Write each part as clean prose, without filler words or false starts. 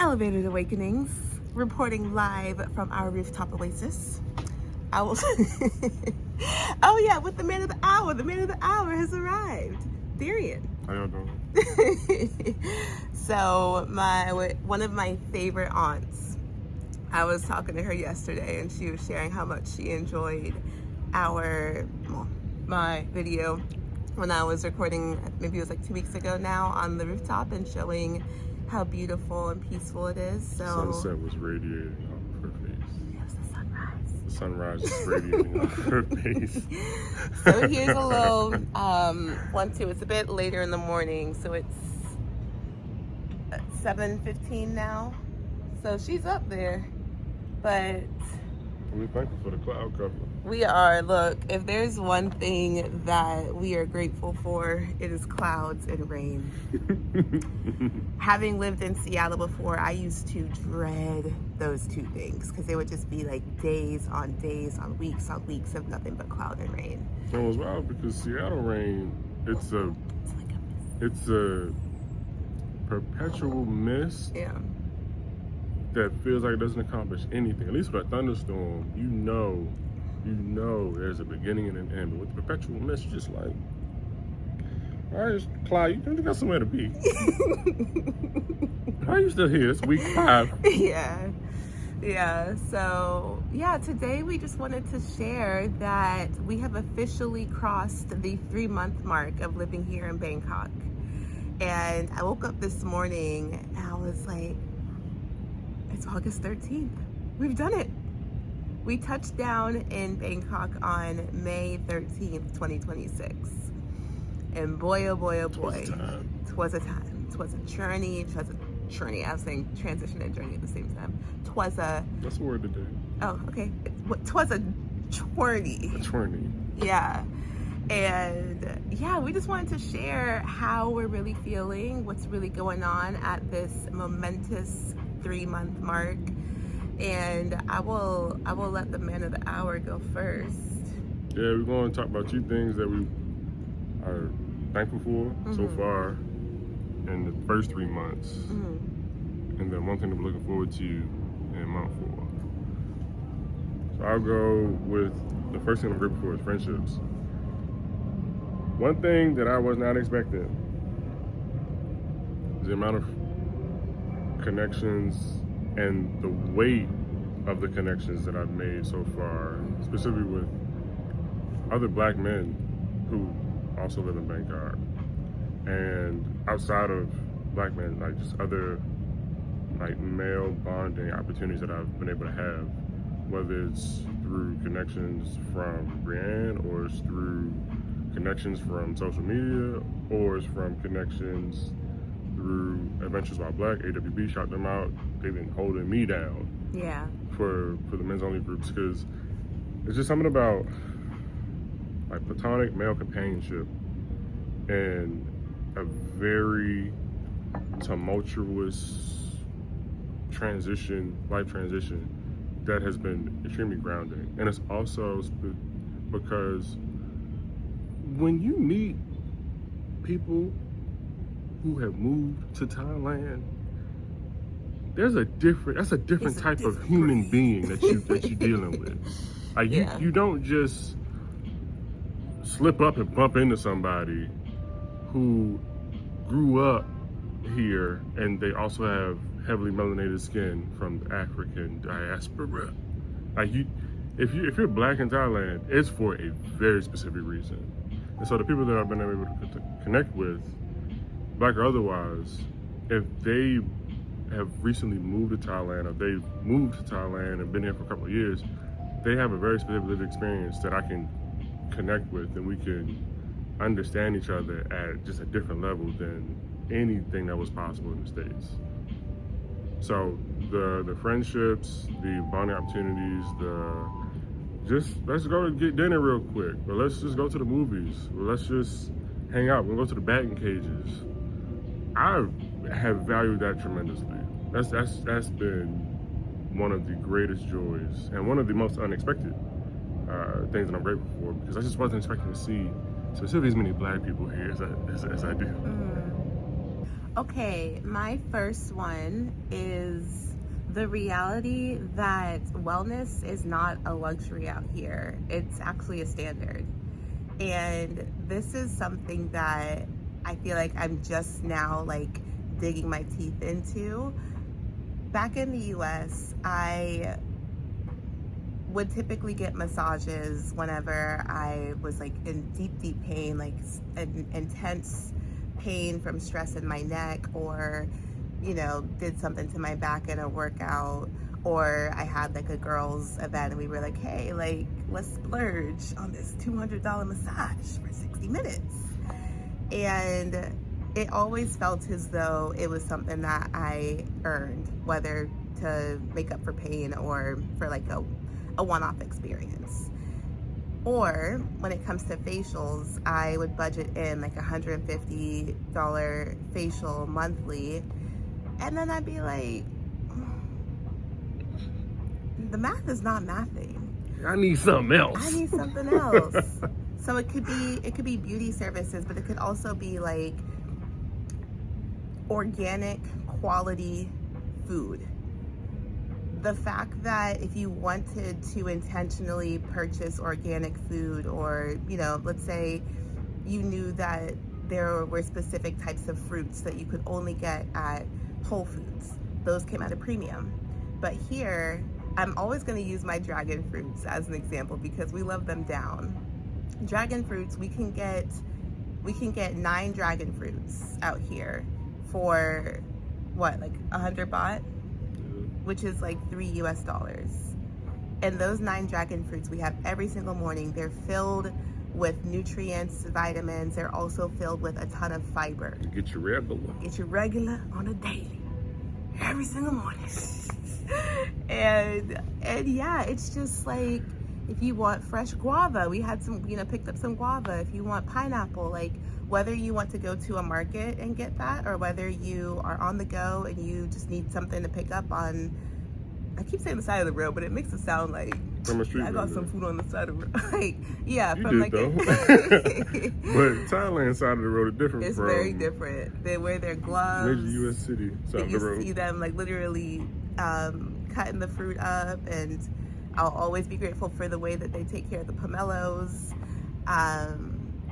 Elevated Awakenings, reporting live from our rooftop oasis. I will. Oh yeah, with the man of the hour. The man of the hour has arrived. Darien. How y'all doing? So one of my favorite aunts, I was talking to her yesterday, and she was sharing how much she enjoyed my video when I was recording. Maybe it was like 2 weeks ago now on the rooftop and showing how beautiful and peaceful it is. So Sunset was radiating off her face. It was the sunrise. The sunrise is radiating off her face. So here's a little it's a bit later in the morning, so it's 7:15 now. So she's up there, but We're thankful for the cloud cover. we are. Look, if there's one thing that we are grateful for, it is clouds and rain. Having lived in Seattle before, I used to dread those two things because they would just be like days on weeks of nothing but cloud and rain. It was wild because Seattle rain, it's a perpetual mist. Yeah. That feels like it doesn't accomplish anything. At least with a thunderstorm, you know there's a beginning and an end. But with the perpetual mist, you're just like, all right, Clyde, you got somewhere to be. Why are you still here? It's week 5. Yeah. So, today we just wanted to share that we have officially crossed the 3-month mark of living here in Bangkok. And I woke up this morning and I was like, it's August 13th. We've done it. We touched down in Bangkok on May 13th, 2026. And boy, oh boy, oh boy. Twas a time. Twas a journey. I was saying transition and journey at the same time. That's the word today. Oh, okay. Twas a journey. A journey. Yeah. And we just wanted to share how we're really feeling, what's really going on at this momentous 3-month mark. And I will let the man of the hour go first. Yeah, we're going to talk about 2 things that we are thankful for so far in the first 3 months. And then one thing that we're looking forward to in month 4. So I'll go with the first thing I'm grateful for is friendships. One thing that I was not expecting is the amount of connections and the weight of the connections that I've made so far, specifically with other black men who also live in Bangkok, and outside of black men, like just other like male bonding opportunities that I've been able to have, whether it's through connections from Brianne, or it's through connections from social media, or it's from connections through Adventures While Black, AWB, shout them out. They've been holding me down for the men's only groups, because it's just something about like platonic male companionship and a very tumultuous life transition that has been extremely grounding. And it's also because when you meet people who have moved to Thailand, that's a different type of human being that you're dealing with. Like you don't just slip up and bump into somebody who grew up here and they also have heavily melanated skin from the African diaspora. Like if you're black in Thailand, it's for a very specific reason. And so the people that I've been able to connect with, black or otherwise, if they have recently moved to Thailand, or they've moved to Thailand and been here for a couple of years, they have a very specific lived experience that I can connect with, and we can understand each other at just a different level than anything that was possible in the States. So the friendships, the bonding opportunities, let's go get dinner real quick, or let's just go to the movies, or let's just hang out, we'll go to the batting cages. I have valued that tremendously. That's been one of the greatest joys and one of the most unexpected things that I'm grateful for, because I just wasn't expecting to see specifically as many black people here as I do. Okay, my first one is the reality that wellness is not a luxury out here. It's actually a standard. And this is something that I feel like I'm just now like digging my teeth into. Back in the US, I would typically get massages whenever I was like in deep pain, like an intense pain from stress in my neck, or did something to my back in a workout, or I had like a girls event and we were like, hey, like let's splurge on this $200 massage for 60 minutes. And it always felt as though it was something that I earned, whether to make up for pain or for like a one-off experience. Or when it comes to facials, I would budget in like $150 facial monthly, and then I'd be like, the math is not mathing. I need something else. I need something else. So it could be beauty services, but it could also be like organic quality food. The fact that if you wanted to intentionally purchase organic food, or let's say you knew that there were specific types of fruits that you could only get at Whole Foods, those came at a premium. But here, I'm always going to use my dragon fruits as an example because we love them down. Dragon fruits, we can get 9 dragon fruits out here for what, like 100 baht, which is like $3 US. And those 9 dragon fruits we have every single morning. They're filled with nutrients, vitamins. They're also filled with a ton of fiber. Get your regular. Get your regular on a daily, every single morning. and yeah, it's just like, if you want fresh guava, we had some, picked up some guava. If you want pineapple, like whether you want to go to a market and get that, or whether you are on the go and you just need something to pick up on, I keep saying the side of the road, but it makes it sound like from a street I got some food on the side of the road. Like, yeah, you from did, like though. But Thailand side of the road is different. It's very different. They wear their gloves. Major U.S. city side of the road. You see them like literally cutting the fruit up, and I'll always be grateful for the way that they take care of the pomelos.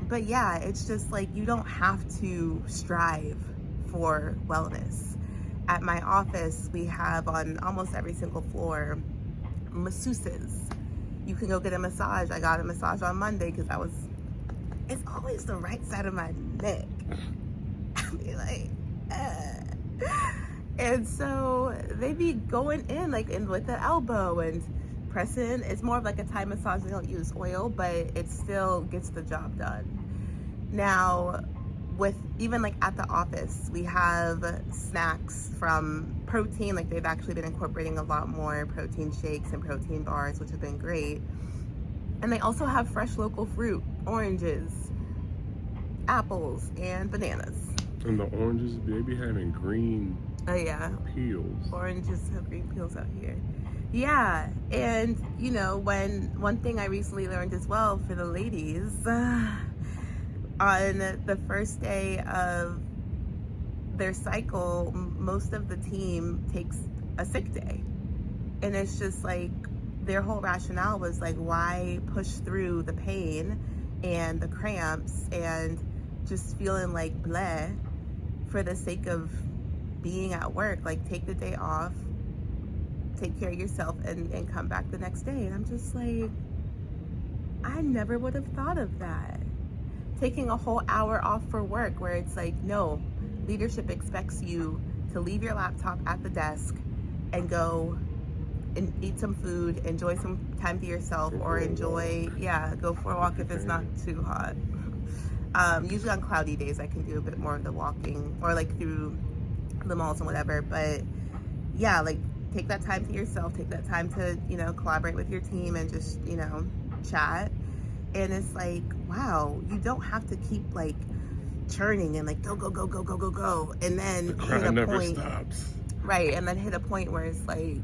But yeah, it's just like, you don't have to strive for wellness. At my office, we have on almost every single floor masseuses. You can go get a massage. I got a massage on Monday because it's always the right side of my neck. I'll be like, and so they be going in like in with the elbow and pressing. It's more of like a Thai massage. They don't use oil, but it still gets the job done. Now, with even like at the office, we have snacks from protein. Like, they've actually been incorporating a lot more protein shakes and protein bars, which have been great. And they also have fresh local fruit, oranges, apples, and bananas. And the oranges, they be having green peels. Oranges have green peels out here. Yeah, and one thing I recently learned as well for the ladies, on the first day of their cycle, most of the team takes a sick day. And it's just like, their whole rationale was like, why push through the pain and the cramps and just feeling like bleh for the sake of being at work? Like, take the day off, take care of yourself, and come back the next day. And I'm just like, I never would have thought of that. Taking a whole hour off for work, where it's like, no, leadership expects you to leave your laptop at the desk and go and eat some food, enjoy some time to yourself, or go for a walk if it's not too hot. Usually on cloudy days, I can do a bit more of the walking, or like through the malls and whatever. But yeah, like, take that time to yourself, take that time to, collaborate with your team and just, chat. And it's like, wow, you don't have to keep like churning and like go. And then hit a point. Stops. Right. And then hit a point where it's like,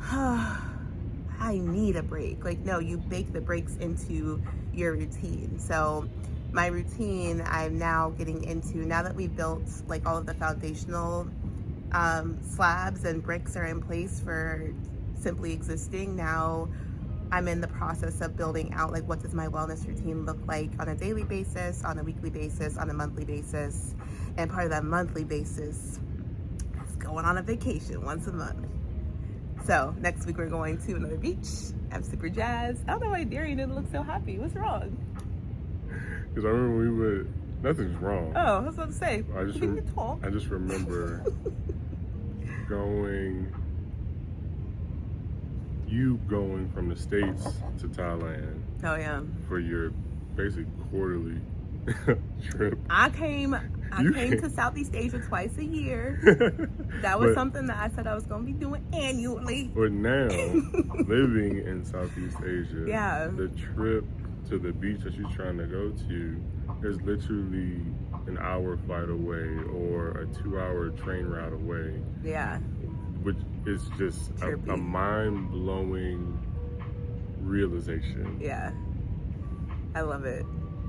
I need a break. Like, no, you bake the breaks into your routine. So my routine I'm now getting into, now that we've built like all of the foundational slabs and bricks are in place for simply existing. Now I'm in the process of building out like what does my wellness routine look like on a daily basis, on a weekly basis, on a monthly basis. And part of that monthly basis is going on a vacation once a month. So next week we're going to another beach. I'm super jazzed. I don't know why Darien didn't look so happy. What's wrong? Because I remember we went, nothing's wrong. Oh, I was about to say. I just remember you going from the States to Thailand. Oh yeah. For your basic quarterly trip. I came to Southeast Asia twice a year. That was something that I said I was going to be doing annually. But now, living in Southeast Asia, yeah, the trip to the beach that you're trying to go to is literally an hour flight away or a 2-hour train ride away. Yeah. Which is just a mind-blowing realization. Yeah. I love it.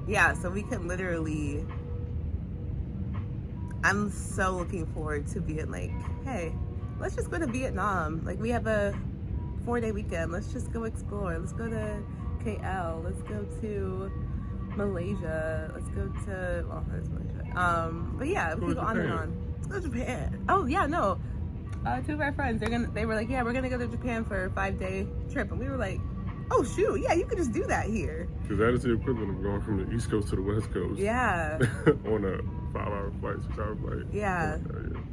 Yeah, so we can literally, I'm so looking forward to being like, hey, let's just go to Vietnam. Like, we have a 4-day weekend. Let's just go explore. Let's go to KL. Let's go to Malaysia. Let's go to, well, there's Malaysia. But yeah, we can go on and on. Let's go to Japan. Oh, yeah, no. 2 of our friends, they were like, yeah, we're going to go to Japan for a 5-day trip. And we were like, oh, shoot, yeah, you could just do that here. Because that is the equivalent of going from the East Coast to the West Coast. Yeah. On a 5-hour flight, 6-hour flight. Yeah.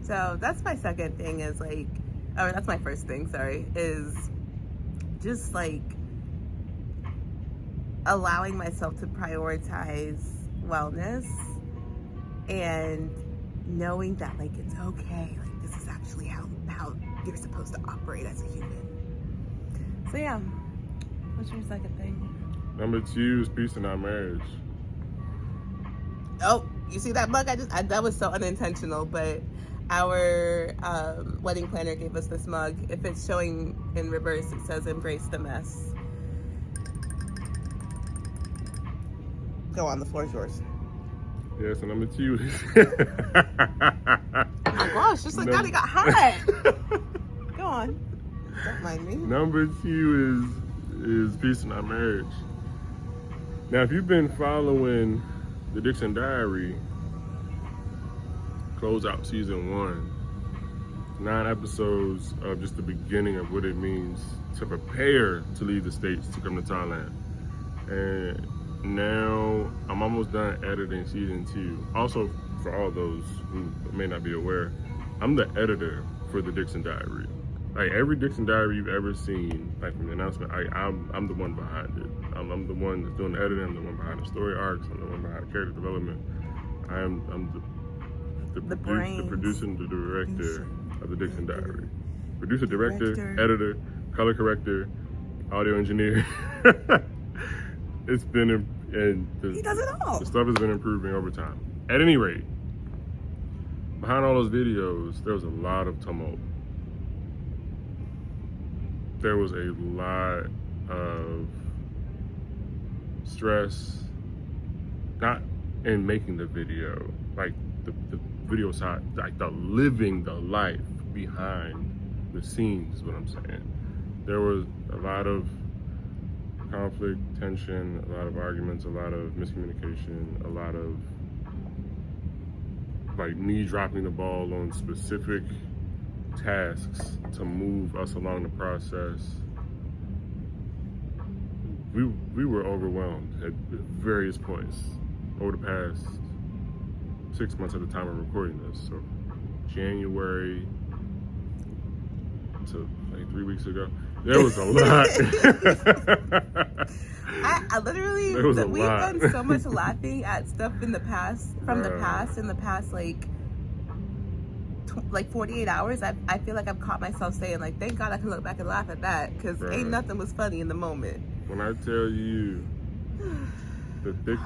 So that's my second thing is like, or that's my first thing, sorry, is just like allowing myself to prioritize wellness and knowing that like it's okay. Like this is actually how you're supposed to operate as a human. So yeah. What's your second thing? Number 2 is peace in our marriage. Oh, you see that mug? That was so unintentional, but our wedding planner gave us this mug. If it's showing in reverse, it says "Embrace the mess." Go on, the floor is yours. Yeah, so number 2 is. Oh my gosh, just like that, it got hot. Go on. Don't mind me. Number 2 is peace in our marriage. Now, if you've been following the Dixon Diary, close out season 1, 9 episodes of just the beginning of what it means to prepare to leave the States to come to Thailand. And now I'm almost done editing season 2. Also, for all those who may not be aware, I'm the editor for the Dixon Diary. Like every Dixon Diary you've ever seen, like from the announcement, I'm the one behind it. I'm the one that's doing the editing. I'm the one behind the story arcs. I'm the one behind the character development. I'm the producer and the director of the Dixon Diary. Producer, director, editor, color corrector, audio engineer. It's been, he does it all. The stuff has been improving over time. At any rate, behind all those videos, there was a lot of tumult. There was a lot of stress, not in making the video, like the video side, like the living the life behind the scenes is what I'm saying. There was a lot of conflict, tension, a lot of arguments, a lot of miscommunication, a lot of like me dropping the ball on specific tasks to move us along the process. We were overwhelmed at various points over the past 6 months at the time of recording this. So January to like 3 weeks ago, there was a lot. I literally, we've done so much laughing at stuff in the past, from the past, in the past like 48 hours. I feel like I've caught myself saying like, thank God I can look back and laugh at that, because ain't nothing was funny in the moment. When I tell you the thick,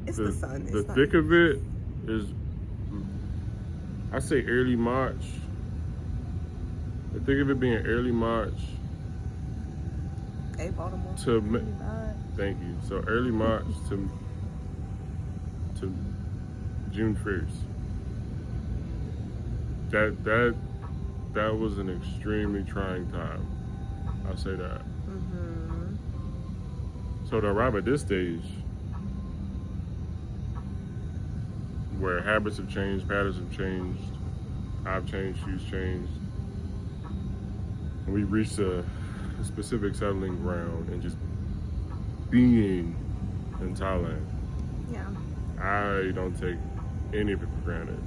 the thick of it is, I say early March. The thick of it being early March. Hey, Baltimore. Thank you. So early March to to June 1st. That was an extremely trying time. I'll say that. Mm-hmm. So to arrive at this stage, where habits have changed, patterns have changed, I've changed, she's changed, and we've reached a specific settling ground and just being in Thailand. Yeah. I don't take any of it for granted.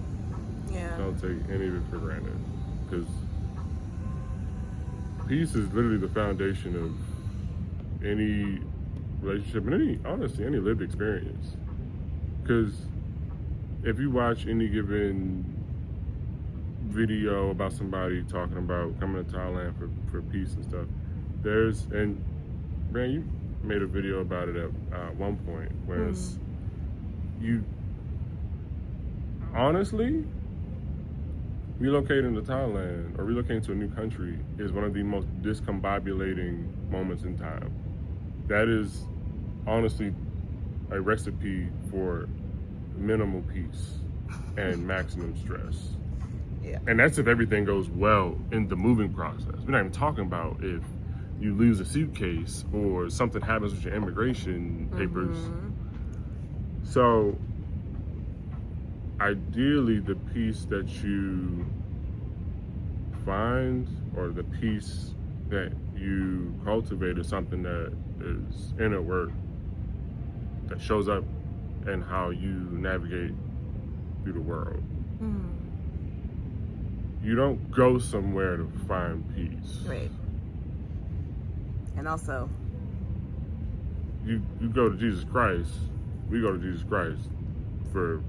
Yeah. Don't take any of it for granted, because peace is literally the foundation of any relationship and honestly any lived experience. Because if you watch any given video about somebody talking about coming to Thailand for peace and stuff, and man, you made a video about it at one point where you honestly, relocating to Thailand or relocating to a new country is one of the most discombobulating moments in time. That is honestly a recipe for minimal peace and maximum stress. Yeah. And that's if everything goes well in the moving process. We're not even talking about if you lose a suitcase or something happens with your immigration papers. So ideally, the peace that you find or the peace that you cultivate is something that is inner work that shows up in how you navigate through the world. You don't go somewhere to find peace. Right. And also, you go to Jesus Christ. We go to Jesus Christ for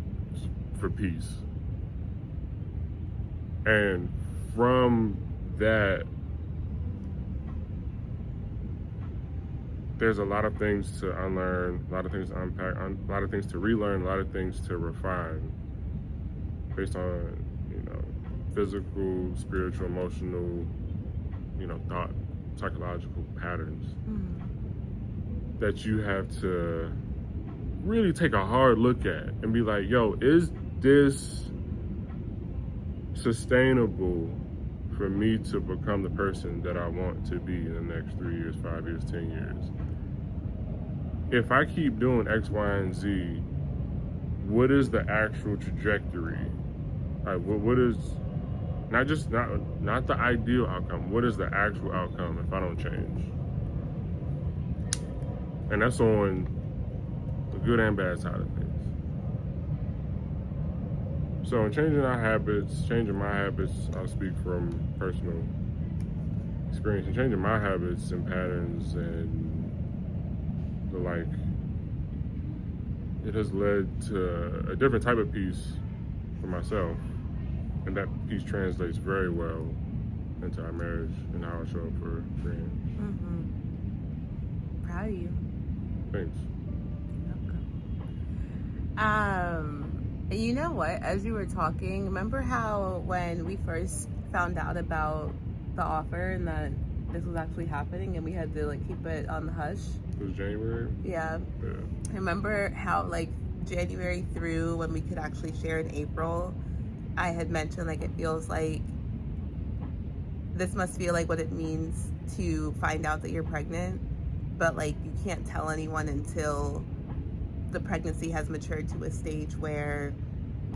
peace. And from that, there's a lot of things to unlearn, a lot of things to unpack, a lot of things to relearn, a lot of things to refine based on, physical, spiritual, emotional, thought, psychological patterns that you have to really take a hard look at and be like, yo, is this sustainable for me to become the person that I want to be in the next 3 years, 5 years, 10 years? If I keep doing X, Y, and Z, what is the actual trajectory? What is not the ideal outcome? What is the actual outcome if I don't change? And that's on the good and bad side of things. So in changing my habits, I'll speak from personal experience, and changing my habits and patterns and the like, it has led to a different type of peace for myself. And that peace translates very well into our marriage and how I show up for Bree. Proud of you. Thanks. You know what? As you were talking, remember how when we first found out about the offer and that this was actually happening and we had to keep it on the hush? It was January? Yeah. Remember how January through when we could actually share in April, I had mentioned it feels like this must feel like what it means to find out that you're pregnant, but you can't tell anyone until the pregnancy has matured to a stage where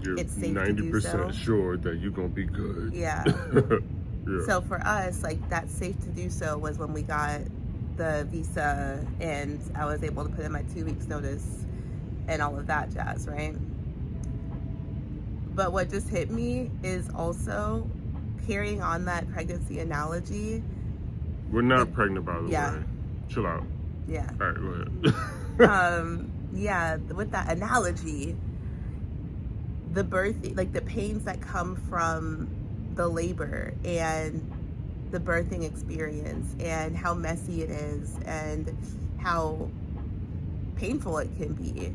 you're it's safe 90% to do so. sure that you're gonna be good. Yeah. Yeah. So for us, that safe to do so was when we got the visa and I was able to put in my 2 weeks notice and all of that jazz, right? But what just hit me is also carrying on that pregnancy analogy. We're not pregnant, by the Yeah. way. Chill out. Yeah. All right, go ahead. Yeah, with that analogy, the birth, the pains that come from the labor and the birthing experience and how messy it is and how painful it can be.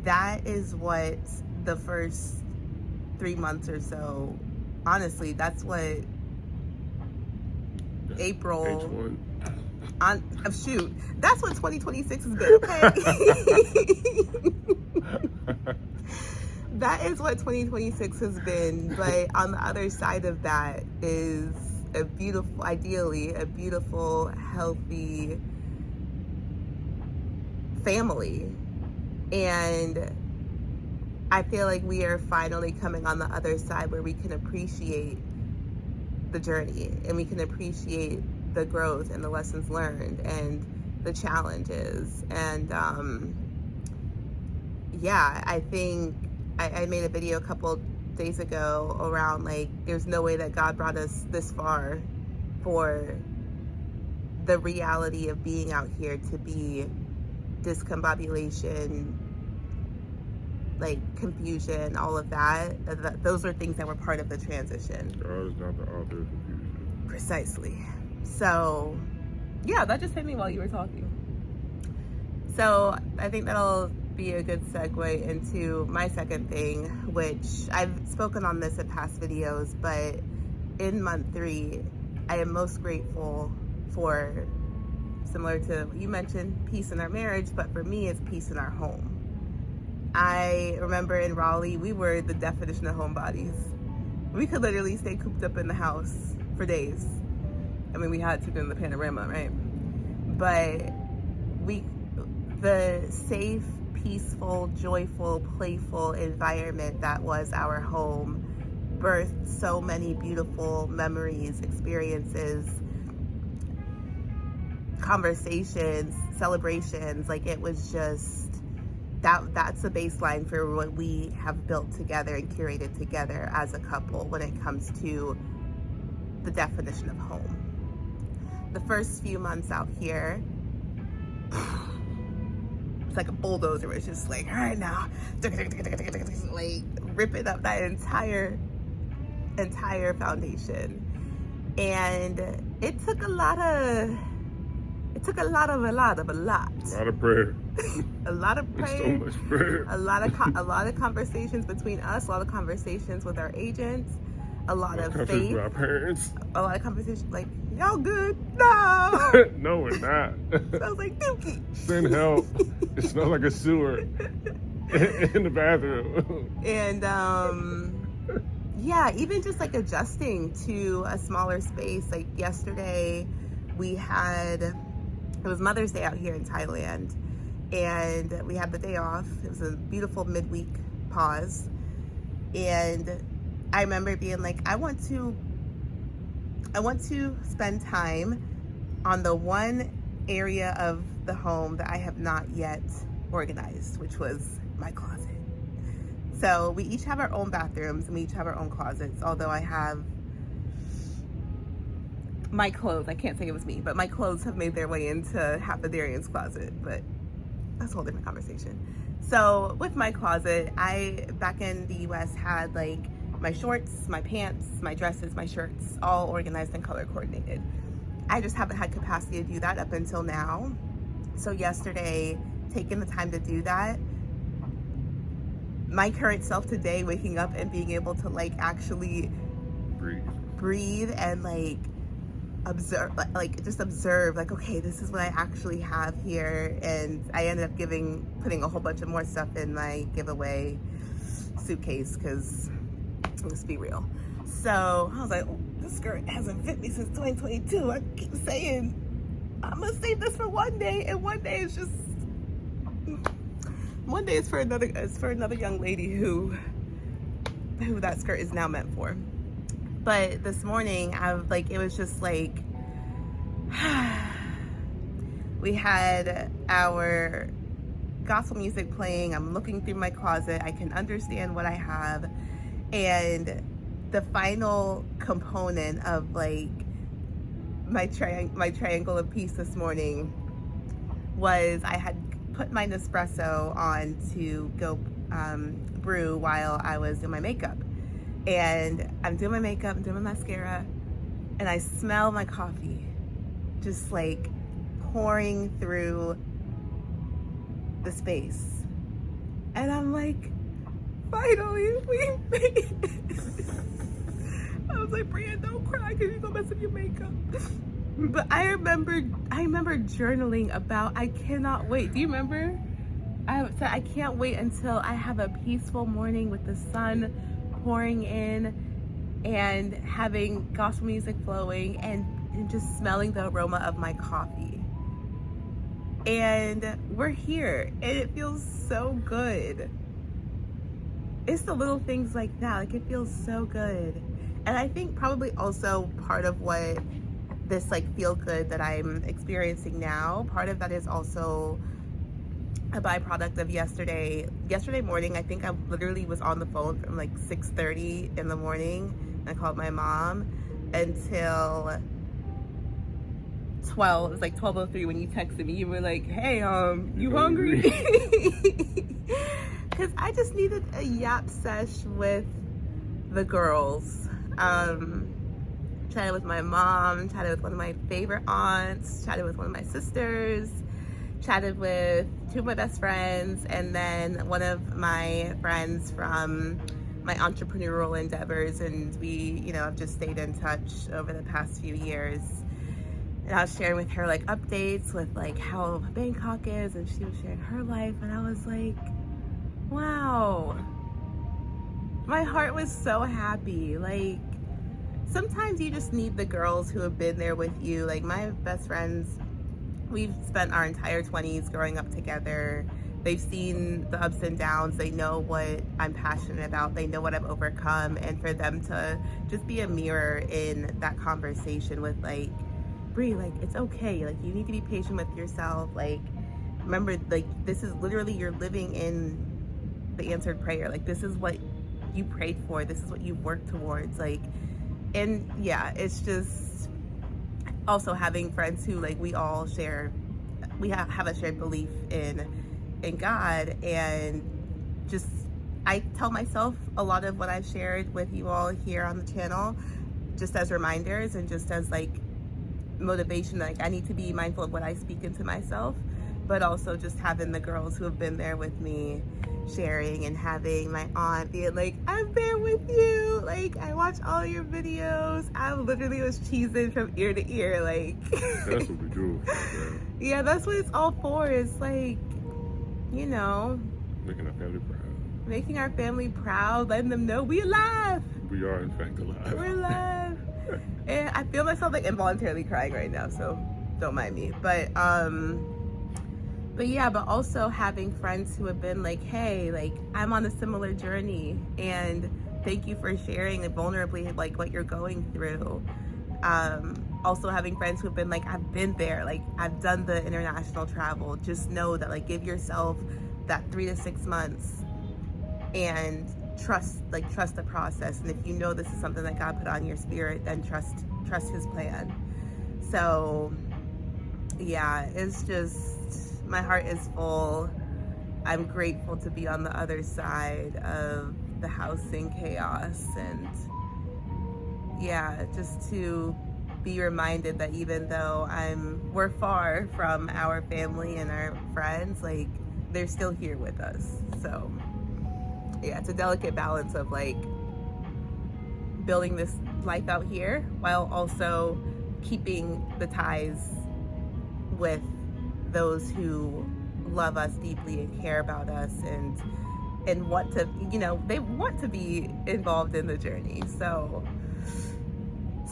That is what the first 3 months or so, honestly, that's what April, H1. Shoot, that's what 2026 has been, okay? That is what 2026 has been. But on the other side of that is ideally a beautiful, healthy family. And I feel like we are finally coming on the other side where we can appreciate the journey and we can appreciate the growth and the lessons learned and the challenges. And yeah, I think I made a video a couple days ago around like there's no way that God brought us this far for the reality of being out here to be discombobulation, like confusion, all of that. Those are things that were part of the transition. God is not the author of confusion. Precisely. So yeah, that just hit me while you were talking. So I think that'll be a good segue into my second thing, which I've spoken on this in past videos, but in month 3, I am most grateful for, similar to what you mentioned, peace in our marriage, but for me, it's peace in our home. I remember in Raleigh, we were the definition of homebodies. We could literally stay cooped up in the house for days. I mean, we had to during the panorama, right? But the safe, peaceful, joyful, playful environment that was our home birthed so many beautiful memories, experiences, conversations, celebrations. Like, it was just that's the baseline for what we have built together and curated together as a couple when it comes to the definition of home. The first few months out here, it's like a bulldozer. It's just like, all right now, like ripping up that entire foundation. And it took a lot of prayer. A lot of prayer. So much prayer. A lot of conversations between us, a lot of conversations with our agents, a lot of faith. With our parents. A lot of conversations like, y'all good? No. No, we're not. Smells like dookie. Send help. It smells like a sewer in the bathroom. And yeah, even just like adjusting to a smaller space. Like yesterday, it was Mother's Day out here in Thailand, and we had the day off. It was a beautiful midweek pause, and I remember being like, I want to spend time on the one area of the home that I have not yet organized, which was my closet. So we each have our own bathrooms and we each have our own closets, although I have my clothes, I can't say it was me, but my clothes have made their way into half of Darien's closet, but that's a whole different conversation. So with my closet, I, back in the US, had like my shorts, my pants, my dresses, my shirts, all organized and color coordinated. I just haven't had capacity to do that up until now. So yesterday, taking the time to do that, my current self today, waking up and being able to like actually breathe and like observe, like, okay, this is what I actually have here. And I ended up putting a whole bunch of more stuff in my giveaway suitcase, because let's be real. So I was like, oh, this skirt hasn't fit me since 2022. I keep saying I'm gonna save this for one day, and one day is for another young lady who that skirt is now meant for. But this morning, it was just like, we had our gospel music playing. I'm looking through my closet. I can understand what I have. And the final component of like my triangle of peace this morning was I had put my Nespresso on to go brew while I was doing my makeup. And I'm doing my makeup, I'm doing my mascara, and I smell my coffee just like pouring through the space. And I'm like, finally, we made it. I was like, Bree, don't cry because you're gonna mess up your makeup. But I remember journaling about, I cannot wait. Do you remember? I said I can't wait until I have a peaceful morning with the sun pouring in and having gospel music flowing and just smelling the aroma of my coffee. And we're here and it feels so good. It's the little things like that, like it feels so good. And I think probably also part of what this like feel good that I'm experiencing now, part of that is also a byproduct of yesterday morning. I think I literally was on the phone from like 6:30 in the morning, and I called my mom until 12. It was like 12:03 when you texted me. You were like, hey, you hungry? Because I just needed a yap sesh with the girls. Chatted with my mom, chatted with one of my favorite aunts, chatted with one of my sisters, chatted with two of my best friends, and then one of my friends from my entrepreneurial endeavors. And we, have just stayed in touch over the past few years. And I was sharing with her like updates with like how Bangkok is, and she was sharing her life, and I was like, wow. My heart was so happy. Like, sometimes you just need the girls who have been there with you. Like my best friends, we've spent our entire 20s growing up together. They've seen the ups and downs. They know what I'm passionate about. They know what I've overcome. And for them to just be a mirror in that conversation with like, Bree, like, it's okay. Like, you need to be patient with yourself. Like, remember, like, this is literally, you're living in the answered prayer. Like, this is what you prayed for. This is what you've worked towards. Like, and yeah, it's just also having friends who like we all share, we have a shared belief in God. And just I tell myself a lot of what I've shared with you all here on the channel just as reminders and just as like motivation. Like I need to be mindful of what I speak into myself, but also just having the girls who have been there with me sharing, and having my aunt being like, I'm there with you, like I watch all your videos. I literally was cheesing from ear to ear. Like that's what we do. Yeah, that's what it's all for. It's like, making our family proud, letting them know we alive. We are in fact alive. We're alive. And I feel myself like involuntarily crying right now, so don't mind me. But yeah, but also having friends who have been like, hey, like I'm on a similar journey, and thank you for sharing like vulnerably like what you're going through. Also having friends who have been like, I've been there, like I've done the international travel. Just know that, like, give yourself that 3 to 6 months and trust the process. And if you know this is something that God put on your spirit, then trust his plan. So yeah, it's just, my heart is full. I'm grateful to be on the other side of the housing chaos, and yeah, just to be reminded that even though we're far from our family and our friends, like they're still here with us. So yeah, it's a delicate balance of like building this life out here while also keeping the ties with those who love us deeply and care about us and want to, they want to be involved in the journey. So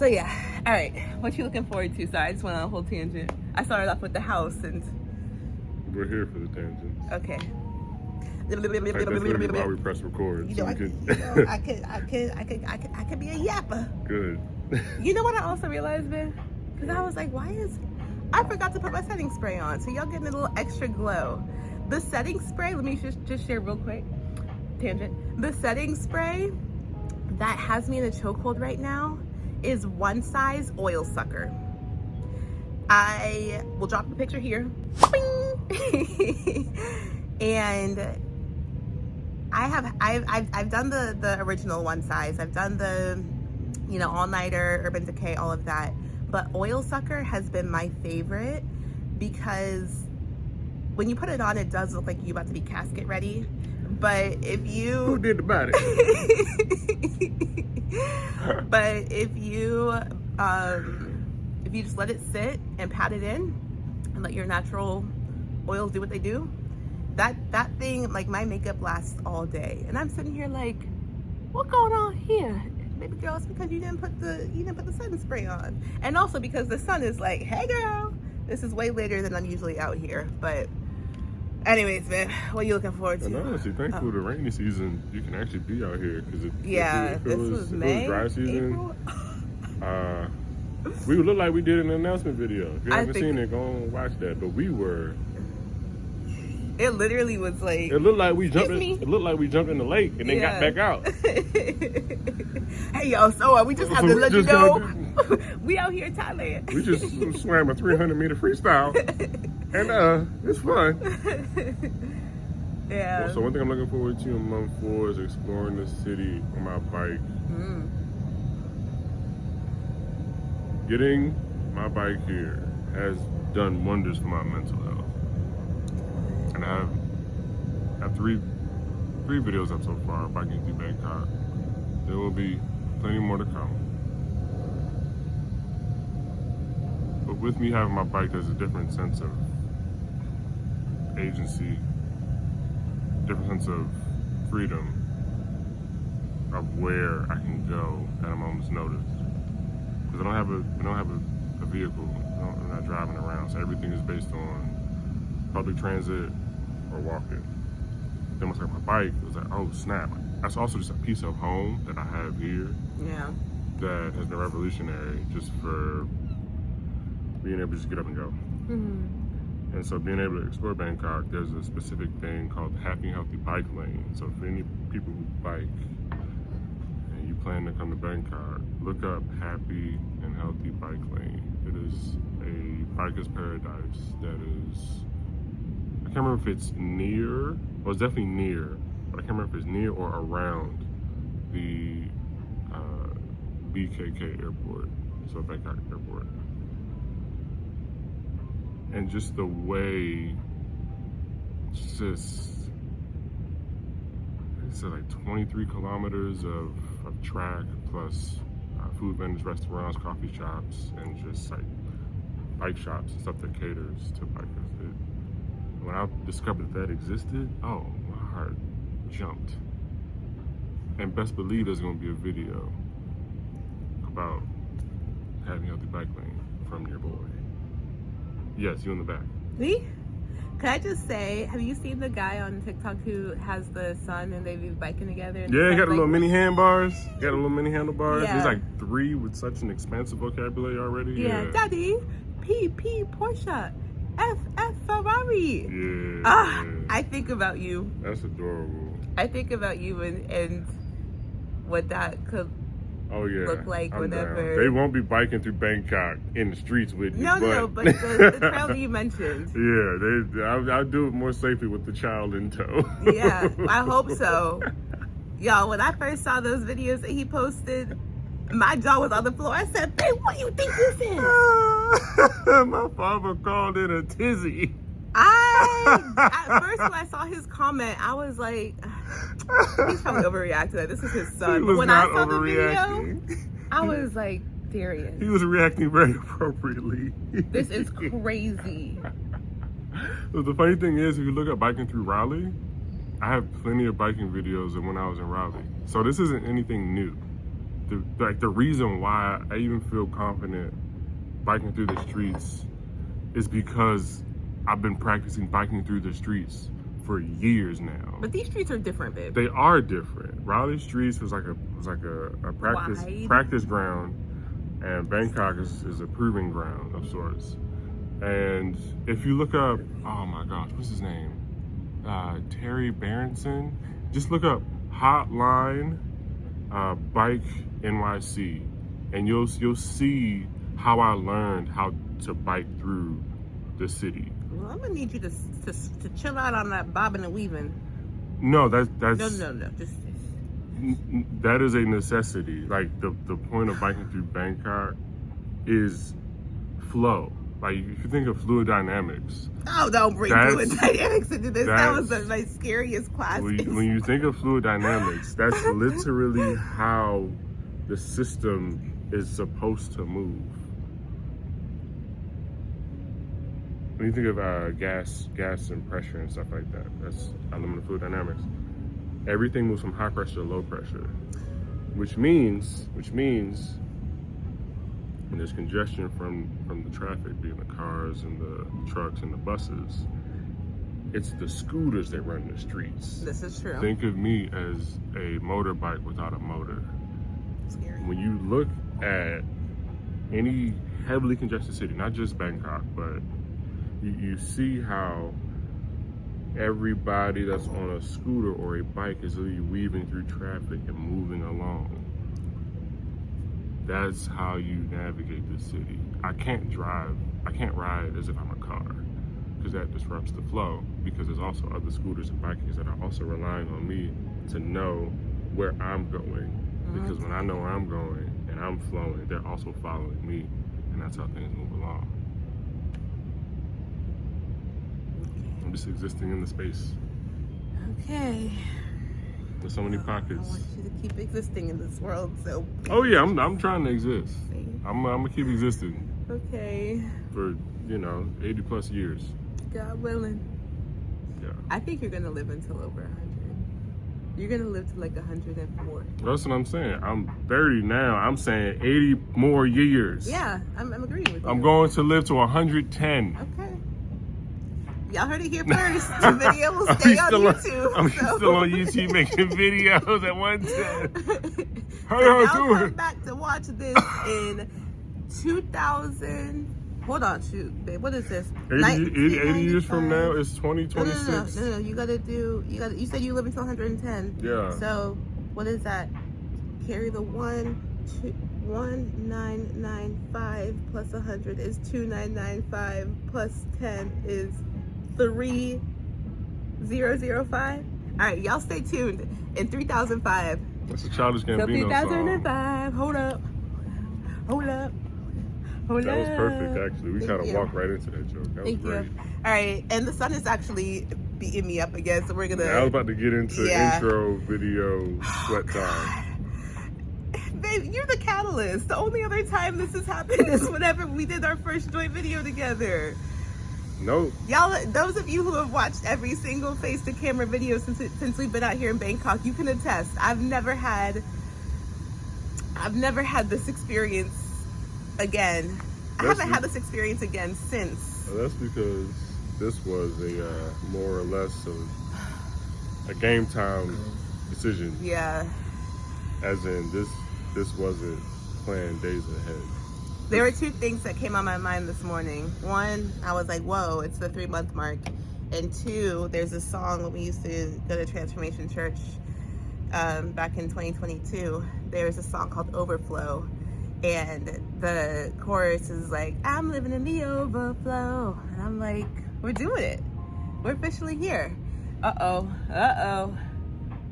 yeah. All right, what you looking forward to? So I just went on a whole tangent. I started off with the house, and we're here for the tangents. Okay. That's literally why we press record. I could be a yapper. Good. You know what I also realized, man? Because I was like, I forgot to put my setting spray on, so y'all getting a little extra glow. The setting spray, let me just share real quick, tangent. The setting spray that has me in a chokehold right now is One Size Oil Sucker. I will drop the picture here. And I've done the original One Size. I've done the, all-nighter, Urban Decay, all of that. But Oil Sucker has been my favorite because when you put it on, it does look like you're about to be casket ready. But if you... Who did the body? But if you if you just let it sit and pat it in and let your natural oils do what they do, that thing, like, my makeup lasts all day. And I'm sitting here like, what going on here? Baby girl, it's because you didn't put the sun spray on. And also because the sun is like, hey girl, this is way later than I'm usually out here. But anyways, man, what are you looking forward to? And honestly, thankful the rainy season, you can actually be out here, because if this was May, dry season, April. we would look like we did in an announcement video. If you haven't think- seen it, go and watch that. But we were. It literally was like. It looked like we jumped. Excuse me? It looked like we jumped in the lake and then got back out. Hey y'all, so we just have to let you just know, we out here in Thailand. We just swam a 300-meter freestyle, and it's fun. Yeah. So one thing I'm looking forward to in month 4 is exploring the city on my bike. Getting my bike here has done wonders for my mental health. And I have three videos up so far, biking through Bangkok. There will be plenty more to come. But with me having my bike, there's a different sense of agency, different sense of freedom, of where I can go at a moment's notice. Because I don't have a vehicle. I'm not driving around, so everything is based on public transit or walking. Then once I got my bike, it was like, oh snap. That's also just a piece of home that I have here. Yeah. That has been revolutionary just for being able to just get up and go. And so being able to explore Bangkok, there's a specific thing called the Happy and Healthy Bike Lane. So for any people who bike and you plan to come to Bangkok, look up Happy and Healthy Bike Lane. It is a biker's paradise that is, I can't remember if it's near, well it's definitely near, but I can't remember if it's near or around the BKK airport, so Bangkok airport. And just the way, it's like 23 kilometers of track plus food vendors, restaurants, coffee shops, and just like bike shops and stuff that caters to bikers. When I discovered that existed, oh, my heart jumped. And best believe there's gonna be a video about having a healthy bike lane from your boy. Yes, you in the back. Me? Can I just say, have you seen the guy on TikTok who has the son and they be biking together? And Yeah, he got a like, little mini handbars. Got a little mini handlebars. Yeah. He's like 3 with such an expansive vocabulary already. Yeah, Daddy, P Porsche, F Ferrari. Yeah. I think about you. That's adorable. I think about you and what that could look like I'm whenever. down. They won't be biking through Bangkok in the streets with you. No, but the trail that you mentioned. Yeah, I'll do it more safely with the child in tow. Yeah, I hope so. Y'all, when I first saw those videos that he posted, my jaw was on the floor. I said, babe, what do you think this is? My father called it a tizzy. At first when I saw his comment, I was like, he's probably overreacting. Like, this is his son. But when I saw the video, I was like, Darian. He was reacting very appropriately. This is crazy. So the funny thing is, if you look at biking through Raleigh, I have plenty of biking videos of when I was in Raleigh. So this isn't anything new. The reason why I even feel confident biking through the streets is because I've been practicing biking through the streets for years now. But these streets are different, babe. They are different. Raleigh streets was like a practice ground, and Bangkok is a proving ground of sorts. And if you look up, oh my gosh, what's his name? Terry Berenson. Just look up Hotline Bike NYC, and you'll see how I learned how to bike through the city. Well, I'm gonna need you to chill out on that bobbing and weaving. No, that's no. Just that is a necessity. Like the point of biking through Bangkok is flow. Like if you think of fluid dynamics. Oh, don't bring fluid dynamics into this. That was my scariest class. When you think of fluid dynamics, that's literally how the system is supposed to move. when you think of gas and pressure and stuff like that, that's elemental fluid dynamics. Everything moves from high pressure to low pressure, which means when there's congestion from the traffic, being the cars and the trucks and the buses, it's the scooters that run the streets. This is true. Think of me as a motorbike without a motor. Scary. When you look at any heavily congested city, not just Bangkok, but you see how everybody that's on a scooter or a bike is literally weaving through traffic and moving along. That's how you navigate the city. I can't ride as if I'm a car, because that disrupts the flow, because there's also other scooters and bikers that are also relying on me to know where I'm going, because when I know where I'm going and I'm flowing, they're also following me, and that's how things move along. I'm just existing in the space. Okay. There's so many I pockets. want you to keep existing in this world, so. Oh yeah, I'm trying to exist. I'm gonna keep existing Okay. for 80 plus years. God willing. Yeah. I think you're gonna live until over 100. You're gonna live to like 104. That's what I'm saying. I'm 30 now. I'm saying 80 more years. Yeah, I'm agreeing with you. I'm going to live to 110. Okay. Y'all heard it here first. The video will stay on YouTube. I'm still on YouTube making videos at 110. How So y'all y'all doing? come back to watch this in 2000. Hold on, shoot, babe. What is this? 80 years from now, it's 2026. No. You said you live until 110. Yeah. So what is that? Carry the 1995 plus 100 is 2995 plus 10 is 3005. All right, y'all stay tuned. In 3005. That's a Childish So Gambino 2005. song. Hold up. That was perfect, actually. We kind of walked right into that joke. That was Thank great. you. All right, and the sun is actually beating me up again, so we're gonna. I was about to get into Yeah. intro video sweat time. Babe, you're the catalyst. The only other time this has happened is whenever we did our first joint video together. Nope. Y'all, those of you who have watched every single face-to-camera video since we've been out here in Bangkok, you can attest. I've never had this experience again. I haven't had this experience again since. Well, that's because this was a more or less of a game time decision. Yeah. As in, this wasn't planned days ahead. There were two things that came on my mind this morning. One, I was like, whoa, it's the 3-month mark. And two, there's a song when we used to go to Transformation Church back in 2022. There's a song called Overflow. And the chorus is like, I'm living in the overflow. And I'm like, we're doing it. We're officially here. Uh-oh.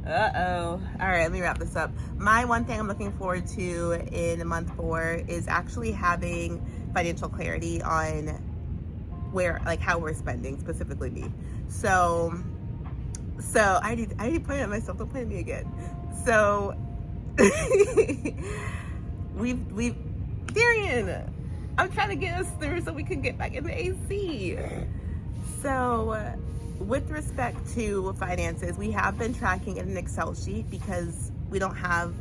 All right, let me wrap this up. My one thing I'm looking forward to in month 4 is actually having financial clarity on how we're spending, specifically me. So I need to point at myself. Don't point at me again. So we've Darien, I'm trying to get us through so we can get back in the AC. So with respect to finances, we have been tracking in an Excel sheet because we don't have,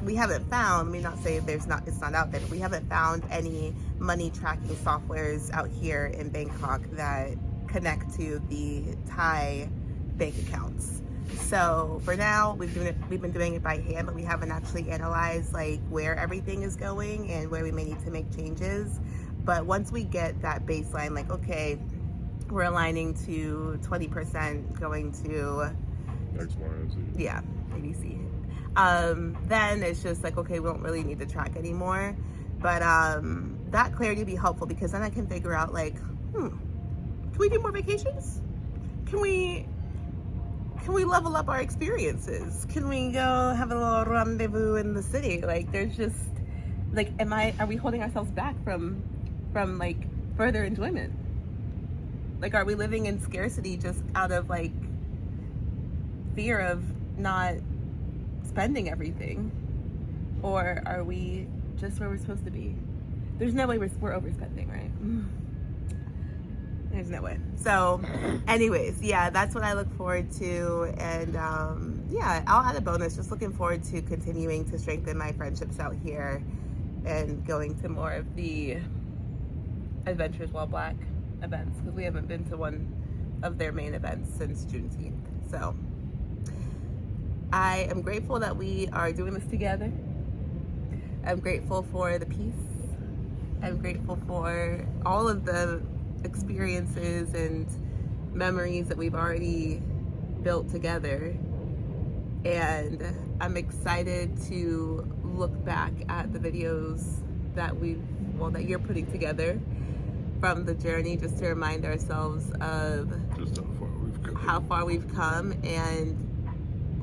we haven't found, let me not say it's not out there, but we haven't found any money tracking softwares out here in Bangkok that connect to the Thai bank accounts. So for now, we've been doing it by hand, but we haven't actually analyzed where everything is going and where we may need to make changes. But once we get that baseline, okay, we're aligning to 20% going to X, Y, and Z. Yeah, ABC. Then it's just okay, we don't really need to track anymore. But that clarity would be helpful because then I can figure out can we do more vacations? Can we level up our experiences? Can we go have a little rendezvous in the city? There's just are we holding ourselves back from further enjoyment? Are we living in scarcity just out of fear of not spending everything? Or are we just where we're supposed to be? There's no way we're overspending, right? There's no way. So anyways, yeah, that's what I look forward to. And yeah, I'll add a bonus. Just looking forward to continuing to strengthen my friendships out here and going to more of the Adventures While Black events, because we haven't been to one of their main events since Juneteenth. So I am grateful that we are doing this together. I'm grateful for the peace. I'm grateful for all of the experiences and memories that we've already built together. And I'm excited to look back at the videos that that you're putting together from the journey, just to remind ourselves of Just how far we've come and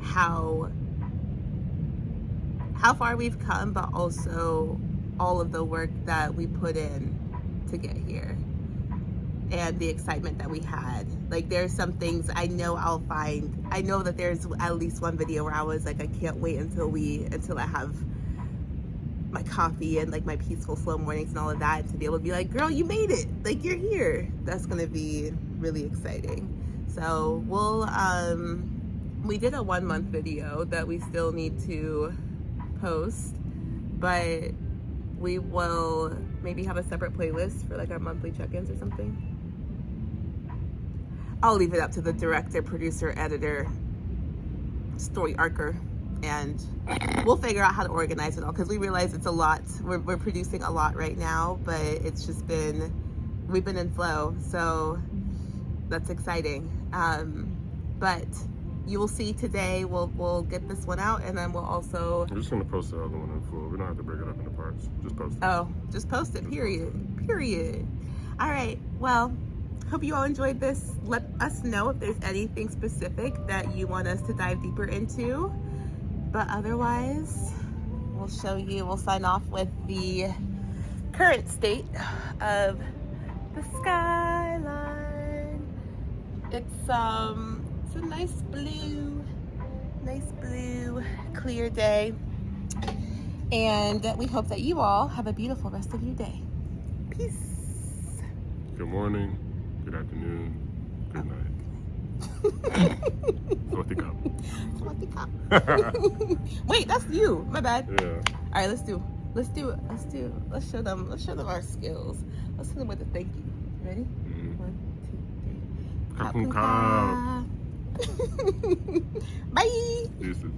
how far we've come, but also all of the work that we put in to get here and the excitement that we had. Like, there's some things I know I know that there's at least one video where I was like, I can't wait until I have my coffee and like my peaceful slow mornings and all of that, and to be able to be like, girl, you made it, like, you're here. That's gonna be really exciting. So we did a 1 month video that we still need to post, but we will maybe have a separate playlist for like our monthly check-ins or something. I'll leave it up to the director, producer, editor, story archer, and we'll figure out how to organize it all, because we realize it's a lot. We're producing a lot right now, but it's just we've been in flow, so that's exciting. But you will see today, we'll get this one out, and then we'll also... We're just going to post the other one in full. We don't have to break it up into parts. Just post it. Oh, just post it, period. All right, well, hope you all enjoyed this. Let us know if there's anything specific that you want us to dive deeper into. But otherwise, we'll sign off with the current state of the skyline. It's a nice blue, clear day. And we hope that you all have a beautiful rest of your day. Peace. Good morning, good afternoon, good night. Swatika. Wait, that's you. My bad. Yeah. All right, let's show them our skills. Let's hit them with a thank you. Ready? Mm-hmm. 1, 2, 3. Kapun Kap. Bye. Deuces.